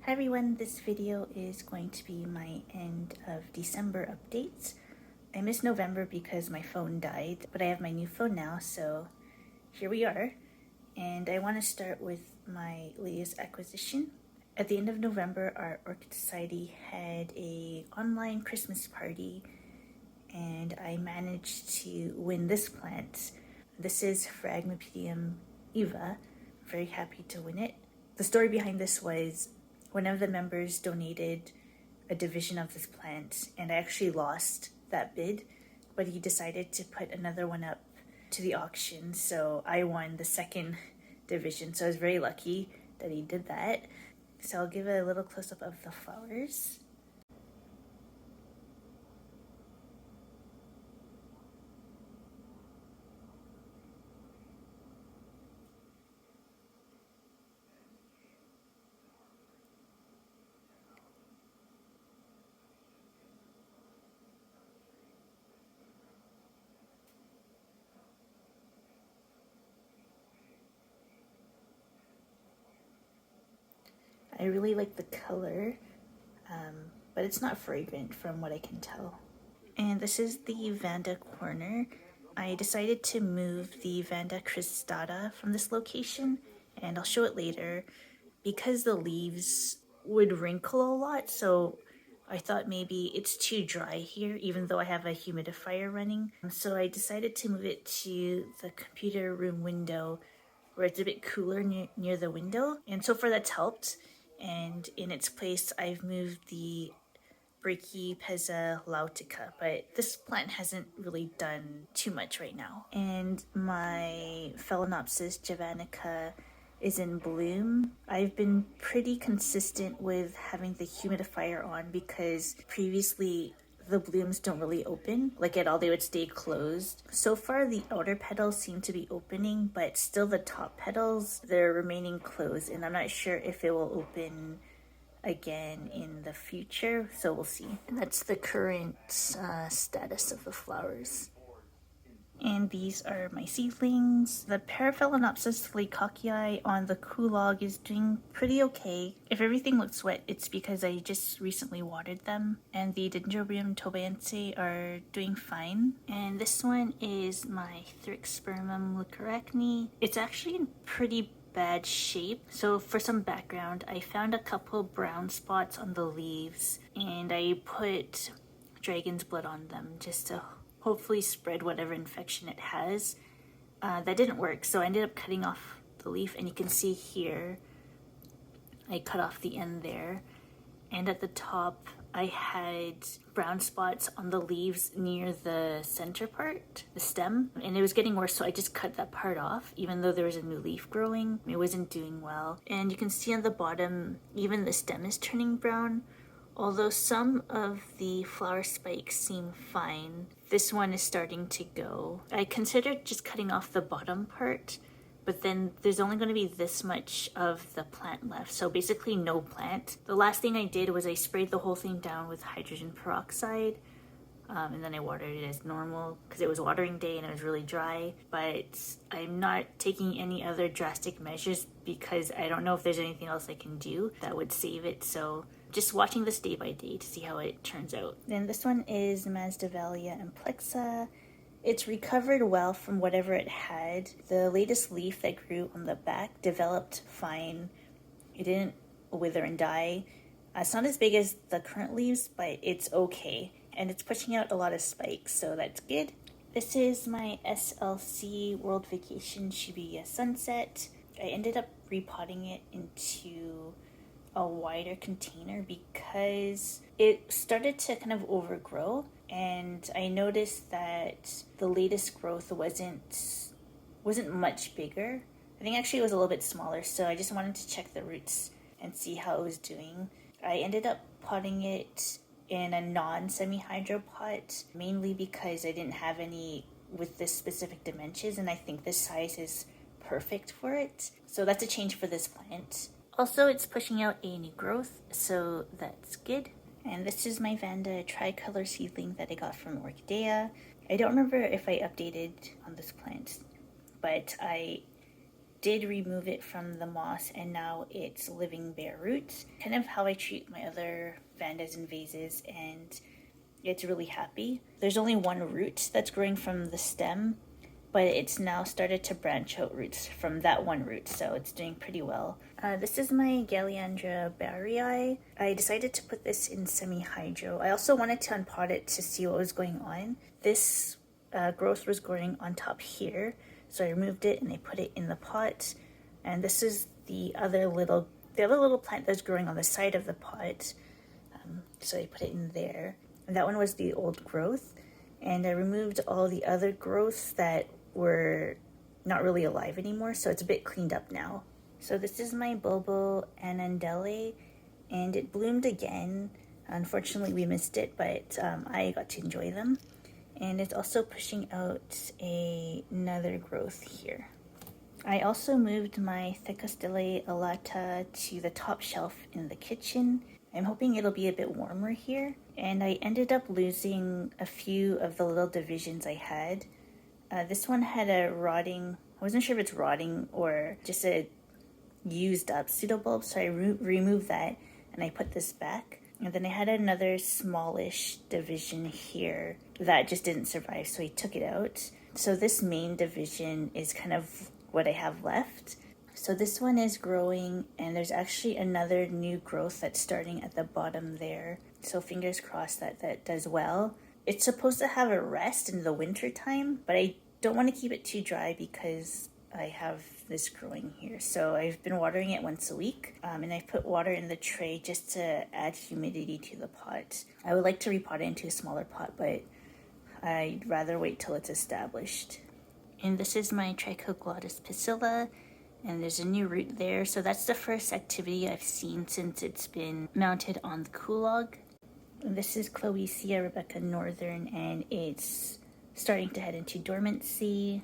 Hi everyone, this video is going to be my end of December updates. I missed November because my phone died, but I have my new phone now, so here we are. And I want to start with my latest acquisition. At the end of November, our Orchid Society had an online Christmas party, and I managed to win this plant. This is Phragmipedium Eva. Very happy to win it. The story behind this was one of the members donated a division of this plant, and I actually lost that bid, but he decided to put another one up to the auction, so I won the second division. So I was very lucky that he did that. So I'll give a little close-up of the flowers. I really like the color, but it's not fragrant from what I can tell. And this is the Vanda corner. I decided to move the Vanda cristata from this location, and I'll show it later, because the leaves would wrinkle a lot, so I thought maybe it's too dry here, even though I have a humidifier running. So I decided to move it to the computer room window where it's a bit cooler near the window, and so far that's helped. And in its place, I've moved the Brachypeza laotica, but this plant hasn't really done too much right now. And my Phalaenopsis javanica is in bloom. I've been pretty consistent with having the humidifier on because previously the blooms don't really open, like at all, they would stay closed. So far the outer petals seem to be opening, but still the top petals, they're remaining closed, and I'm not sure if it will open again in the future, so we'll see. And that's the current status of the flowers. And these are my seedlings. The Paraphalaenopsis laycockii on the kulog is doing pretty okay. If everything looks wet, it's because I just recently watered them. And the Dendrobium tobaense are doing fine. And this one is my Thrixspermum leucarachne. It's actually in pretty bad shape. So for some background, I found a couple brown spots on the leaves, and I put dragon's blood on them just to hopefully spread whatever infection it has. That didn't work, so I ended up cutting off the leaf, and you can see here I cut off the end there, and at the top I had brown spots on the leaves near the center part, the stem, and it was getting worse, so I just cut that part off. Even though there was a new leaf growing, it wasn't doing well. And you can see on the bottom, even the stem is turning brown. Although some of the flower spikes seem fine, this one is starting to go. I considered just cutting off the bottom part, but then there's only going to be this much of the plant left, so basically no plant. The last thing I did was I sprayed the whole thing down with hydrogen peroxide, and then I watered it as normal because it was watering day and it was really dry. But I'm not taking any other drastic measures because I don't know if there's anything else I can do that would save it, so just watching this day by day to see how it turns out. Then this one is Masdevallia amplexa. It's recovered well from whatever it had. The latest leaf that grew on the back developed fine. It didn't wither and die. It's not as big as the current leaves, but it's okay. And it's pushing out a lot of spikes, so that's good. This is my SLC World Vacation Shibuya Sunset. I ended up repotting it into a wider container because it started to kind of overgrow, and I noticed that the latest growth wasn't much bigger. I think actually it was a little bit smaller, so I just wanted to check the roots and see how it was doing. I ended up potting it in a non-semi-hydro pot, mainly because I didn't have any with this specific dimensions, and I think this size is perfect for it. So that's a change for this plant. Also, it's pushing out a new growth, so that's good. And this is my Vanda tricolor seedling that I got from Orchidea. I don't remember if I updated on this plant, but I did remove it from the moss and now it's living bare roots. Kind of how I treat my other Vandas and vases, and it's really happy. There's only one root that's growing from the stem, but it's now started to branch out roots from that one root, so it's doing pretty well. This is my Galeandra baueri. I decided to put this in semi-hydro. I also wanted to unpot it to see what was going on. This growth was growing on top here, so I removed it and I put it in the pot. And this is the other little plant that's growing on the side of the pot, so I put it in there. And that one was the old growth, and I removed all the other growths that were not really alive anymore, so it's a bit cleaned up now. So this is my bulbo annandalei, and it bloomed again. Unfortunately we missed it, but I got to enjoy them. And it's also pushing out another growth here. I also moved my Thecostele alata to the top shelf in the kitchen. I'm hoping it'll be a bit warmer here. And I ended up losing a few of the little divisions I had. This one had a rotting, I wasn't sure if it's rotting or just a used up pseudobulb, so I removed that and I put this back. And then I had another smallish division here that just didn't survive, so I took it out. So this main division is kind of what I have left. So this one is growing, and there's actually another new growth that's starting at the bottom there. So fingers crossed that that does well. It's supposed to have a rest in the winter time, but I don't want to keep it too dry because I have this growing here. So I've been watering it once a week, and I've put water in the tray just to add humidity to the pot. I would like to repot it into a smaller pot, but I'd rather wait till it's established. And this is my Trichoglottis pusilla, and there's a new root there. So that's the first activity I've seen since it's been mounted on the kulog. And this is Clowesia Rebecca Northern, and it's starting to head into dormancy.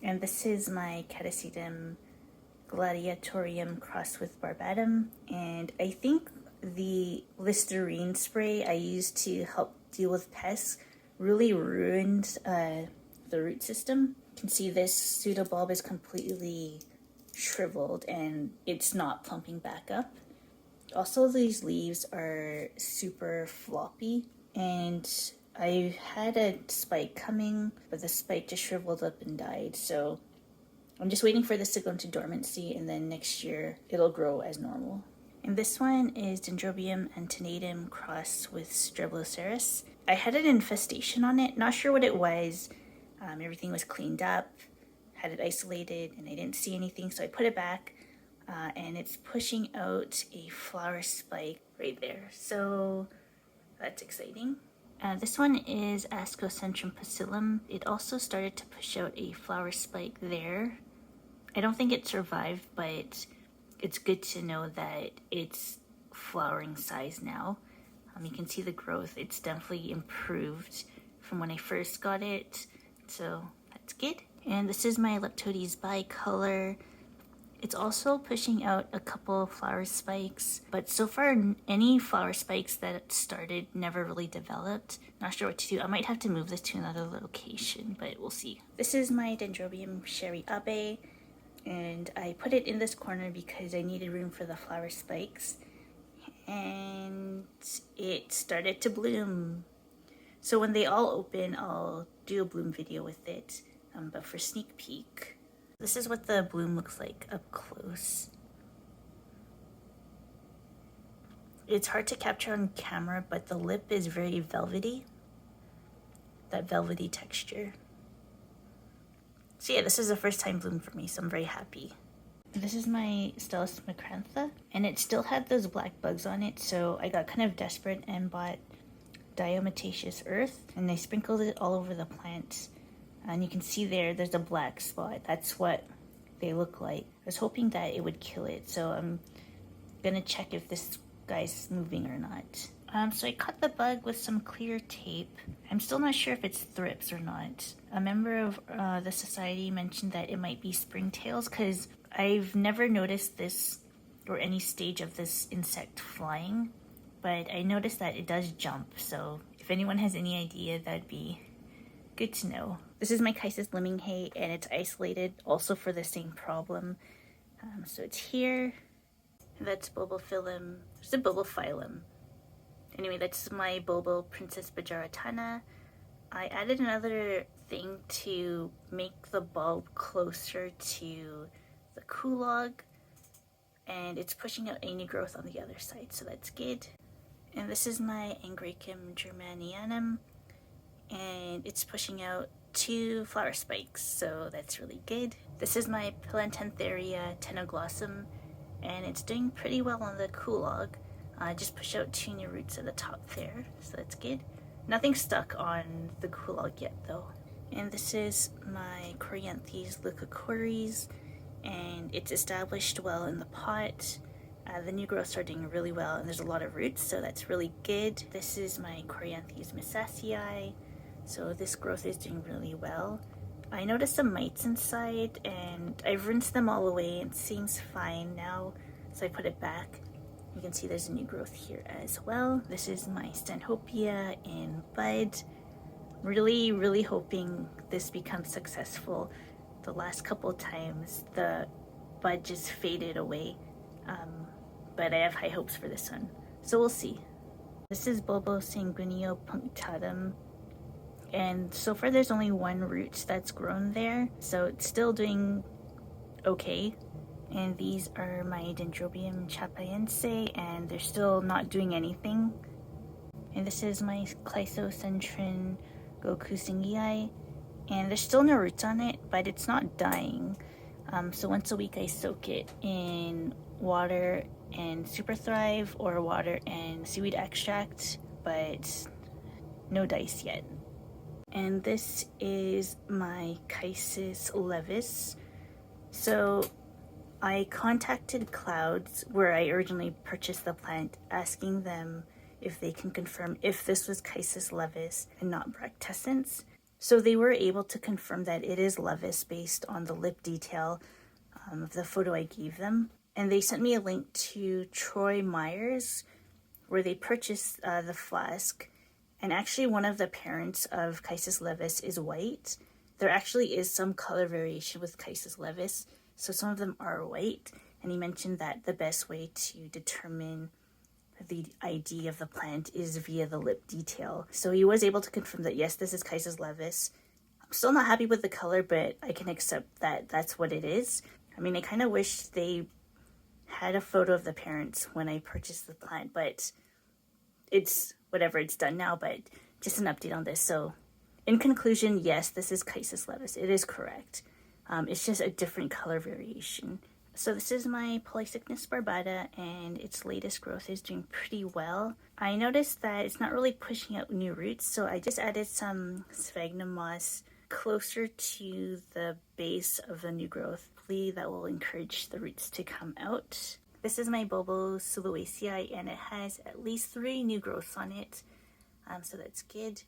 And this is my Ctsm gladiatorium crossed with barbatum. And I think the Listerine spray I used to help deal with pests really ruined the root system. You can see this pseudobulb is completely shriveled and it's not plumping back up. Also, these leaves are super floppy, and I had a spike coming, but the spike just shriveled up and died. So I'm just waiting for this to go into dormancy, and then next year it'll grow as normal. And this one is Dendrobium antenatum crossed with Streploceras. I had an infestation on it, not sure what it was. Everything was cleaned up, had it isolated, and I didn't see anything, so I put it back, and it's pushing out a flower spike right there. So that's exciting. This one is Ascocentrum pusillum. It also started to push out a flower spike there. I don't think it survived, but it's good to know that it's flowering size now. You can see the growth. It's definitely improved from when I first got it, so that's good. And this is my Leptodes bicolor. It's also pushing out a couple of flower spikes, but so far any flower spikes that started never really developed. Not sure what to do. I might have to move this to another location, but we'll see. This is my Dendrobium Sherry Abe, and I put it in this corner because I needed room for the flower spikes, and it started to bloom. So when they all open, I'll do a bloom video with it, but for sneak peek, this is what the bloom looks like up close. It's hard to capture on camera, but the lip is very velvety. That velvety texture. So yeah, this is the first time bloom for me, so I'm very happy. This is my Stelis macrantha, and it still had those black bugs on it, so I got kind of desperate and bought diatomaceous earth, and I sprinkled it all over the plant. And you can see there's a black spot. That's what they look like. I was hoping that it would kill it, so I'm gonna check if this guy's moving or not. So I cut the bug with some clear tape. I'm still not sure if it's thrips or not. A member of the society mentioned that it might be springtails, because I've never noticed this or any stage of this insect flying, but I noticed that it does jump, so if anyone has any idea, that'd be good to know. This is my Chysis liminghay, and it's isolated also for the same problem. So it's here. That's Bulbophyllum. There's a Bulbophyllum. Anyway, that's my Bulbophyllum Princess Bejaratana. I added another thing to make the bulb closer to the kulog, and it's pushing out any growth on the other side, so that's good. And this is my Angraecum germanianum, and it's pushing out 2 flower spikes, so that's really good. This is my Pilantentheria tenoglossum, and it's doing pretty well on the kulog. Just push out 2 new roots at the top there, so that's good. Nothing stuck on the kulog yet though. And this is my Coryanthes leucocories, and it's established well in the pot. The new growths are doing really well, and there's a lot of roots, so that's really good. This is my Coryanthes misacii, so this growth is doing really well. I noticed some mites inside, and I've rinsed them all away and it seems fine now, so I put it back. You can see there's a new growth here as well. This is my Stanhopea in bud. Really hoping this becomes successful. The last couple times the bud just faded away, but I have high hopes for this one, so we'll see. This is Bulbo sanguineo punctatum, and so far there's only 1 root that's grown there, so it's still doing okay. And these are my Dendrobium chapaense, and they're still not doing anything. And this is my Clysocentrin gokusingii, and there's still no roots on it, but it's not dying. So once a week I soak it in water and Super Thrive, or water and seaweed extract, but no dice yet. And this is my Chysis levis. So I contacted Clouds, where I originally purchased the plant, asking them if they can confirm if this was Chysis levis and not Bractescens. So they were able to confirm that it is levis based on the lip detail of the photo I gave them. And they sent me a link to Troy Myers, where they purchased the flask. And actually one of the parents of Chysis levis is white. There actually is some color variation with Chysis levis, so some of them are white, and he mentioned that the best way to determine the ID of the plant is via the lip detail. So he was able to confirm that yes, this is Chysis levis. I'm still not happy with the color, but I can accept that that's what it is. I mean, I kind of wish they had a photo of the parents when I purchased the plant, but it's whatever, it's done now. But just an update on this. So in conclusion, yes, this is Chysis levis. It is correct. It's just a different color variation. So this is my Polycycnus barbata, and its latest growth is doing pretty well. I noticed that it's not really pushing out new roots, so I just added some sphagnum moss closer to the base of the new growth. Hopefully that will encourage the roots to come out. This is my Bulbophyllum, and it has at least 3 new growths on it, so that's good.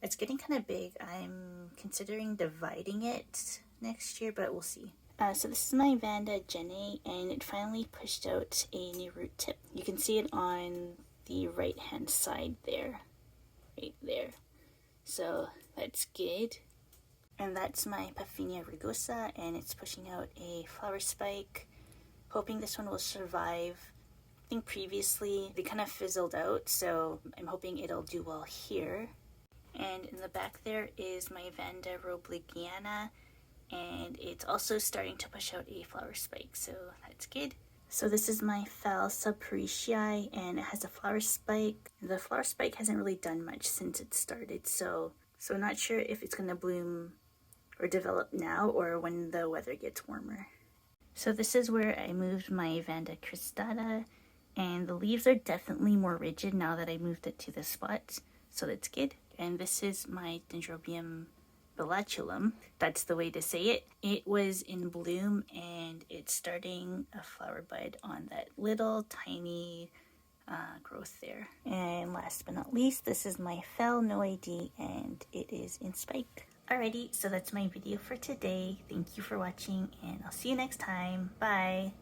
It's getting kind of big. I'm considering dividing it next year, but we'll see. So this is my Vanda Jenny, and it finally pushed out a new root tip. You can see it on the right hand side there, right there. So that's good. And that's my Paphinia rugosa, and it's pushing out a flower spike. Hoping this one will survive. I think previously they kind of fizzled out, so I'm hoping it'll do well here. And in the back there is my Vanda robligiana, and it's also starting to push out a flower spike, so that's good. So this is my Phal subparicii, and it has a flower spike. The flower spike hasn't really done much since it started, so not sure if it's going to bloom or develop now or when the weather gets warmer. So this is where I moved my Vanda cristata, and the leaves are definitely more rigid now that I moved it to this spot, so that's good. And this is my Dendrobium Sherry, that's the way to say it. It was in bloom, and it's starting a flower bud on that little tiny growth there. And last but not least, this is my Phal no ID, and it is in spike. Alrighty, so that's my video for today. Thank you for watching, and I'll see you next time. Bye!